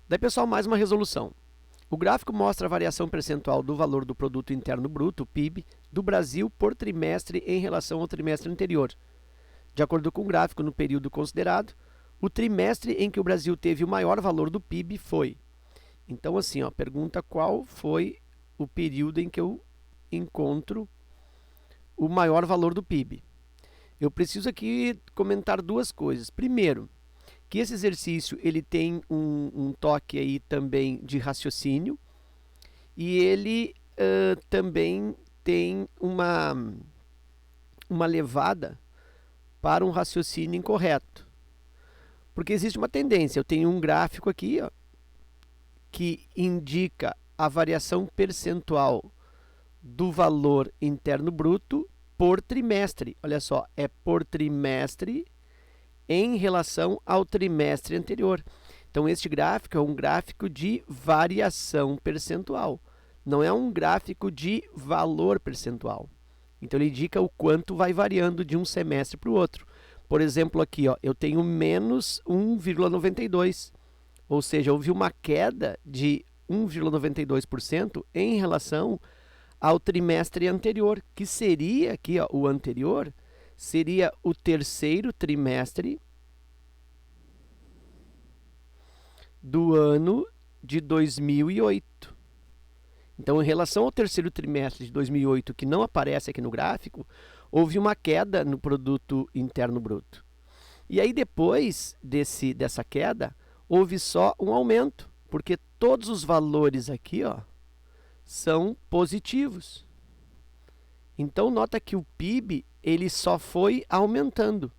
Daí, pessoal, mais uma resolução. O gráfico mostra a variação percentual do valor do Produto Interno Bruto, o PIB, do Brasil por trimestre em relação ao trimestre anterior. De acordo com o gráfico, no período considerado, o trimestre em que o Brasil teve o maior valor do PIB foi. Então, assim, ó, pergunta qual foi o período em que eu encontro o maior valor do PIB. Eu preciso aqui comentar duas coisas. Primeiro, que esse exercício ele tem um toque aí também de raciocínio e ele também tem uma levada para um raciocínio incorreto. Porque existe uma tendência, eu tenho um gráfico aqui, ó, que indica a variação percentual do valor interno bruto por trimestre. Olha só, é por trimestre em relação ao trimestre anterior. Então, este gráfico é um gráfico de variação percentual, não é um gráfico de valor percentual. Então, ele indica o quanto vai variando de um semestre para o outro. Por exemplo, aqui, ó, eu tenho menos 1,92, ou seja, houve uma queda de 1,92% em relação ao trimestre anterior, que seria aqui, ó, o anterior, seria o terceiro trimestre do ano de 2008. Então, em relação ao terceiro trimestre de 2008, que não aparece aqui no gráfico, houve uma queda no Produto Interno Bruto. E aí, depois dessa queda, houve só um aumento, porque todos os valores aqui, ó, são positivos. Então, nota que o PIB ele só foi aumentando.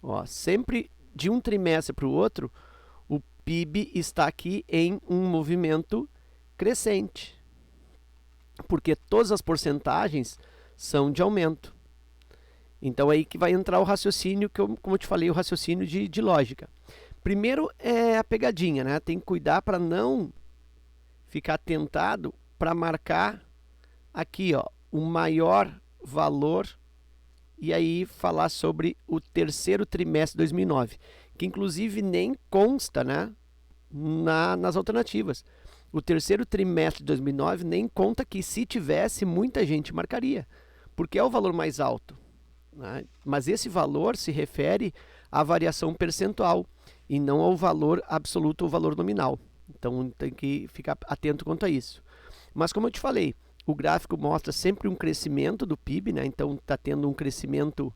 Ó, sempre de um trimestre para o outro, o PIB está aqui em um movimento crescente, porque todas as porcentagens são de aumento. Então, aí que vai entrar o raciocínio, como eu te falei, o raciocínio de lógica. Primeiro é a pegadinha, né? Tem que cuidar para não ficar tentado para marcar aqui, ó, o maior valor e aí falar sobre o terceiro trimestre de 2009, que inclusive nem consta, né, nas alternativas. O terceiro trimestre de 2009 nem conta que se tivesse, muita gente marcaria, porque é o valor mais alto, né? Mas esse valor se refere à variação percentual e não ao valor absoluto ou valor nominal. Então tem que ficar atento quanto a isso. Mas como eu te falei, o gráfico mostra sempre um crescimento do PIB, né? Então está tendo um crescimento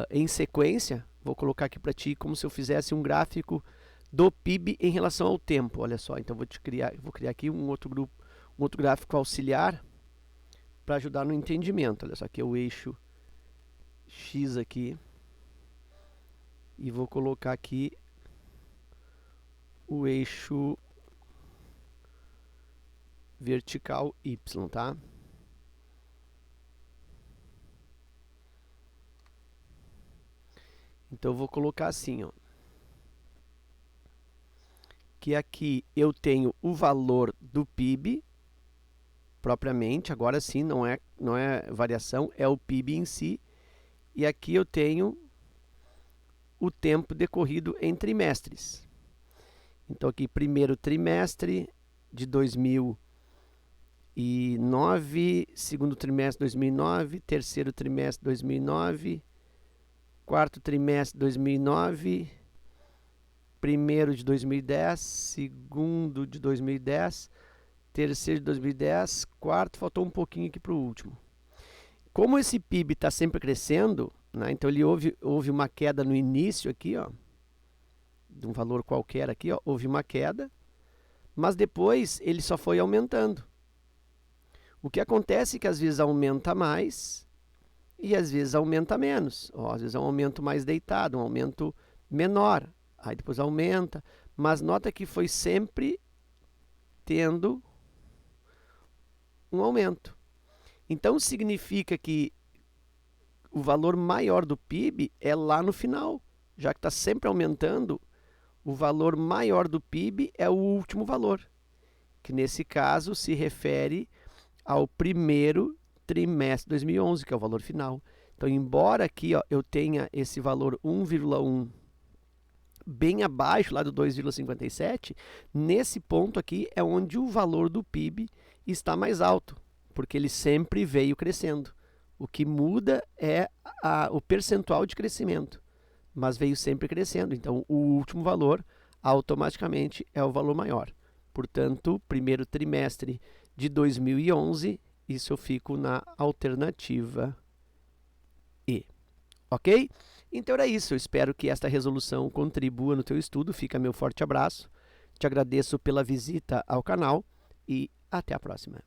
em sequência. Vou colocar aqui para ti como se eu fizesse um gráfico do PIB em relação ao tempo. Olha só, então vou criar aqui um outro gráfico auxiliar para ajudar no entendimento. Olha só, aqui é o eixo X aqui e vou colocar aqui o eixo vertical Y, tá? Então eu vou colocar assim, ó, que aqui eu tenho o valor do PIB propriamente, agora sim não é variação, é o PIB em si, e aqui eu tenho o tempo decorrido em trimestres. Então aqui primeiro trimestre de 2009, segundo trimestre de 2009, terceiro trimestre de 2009, quarto trimestre de 2009, primeiro de 2010, segundo de 2010, terceiro de 2010, quarto, faltou um pouquinho aqui para o último. Como esse PIB está sempre crescendo, né, então ele houve uma queda no início aqui, ó, de um valor qualquer aqui, ó, houve uma queda, mas depois ele só foi aumentando. O que acontece é que às vezes aumenta mais e às vezes aumenta menos. Ó, às vezes é um aumento mais deitado, um aumento menor, aí depois aumenta, mas nota que foi sempre tendo um aumento. Então significa que o valor maior do PIB é lá no final, já que está sempre aumentando, o valor maior do PIB é o último valor, que nesse caso se refere ao primeiro trimestre de 2011, que é o valor final. Então, embora aqui, ó, eu tenha esse valor 1,1 bem abaixo lá do 2,57, nesse ponto aqui é onde o valor do PIB está mais alto, porque ele sempre veio crescendo. O que muda é o percentual de crescimento, mas veio sempre crescendo. Então, o último valor automaticamente é o valor maior. Portanto, primeiro trimestre de 2011, isso eu fico na alternativa E. Ok? Então era isso. Eu espero que esta resolução contribua no teu estudo. Fica meu forte abraço. Te agradeço pela visita ao canal e até a próxima.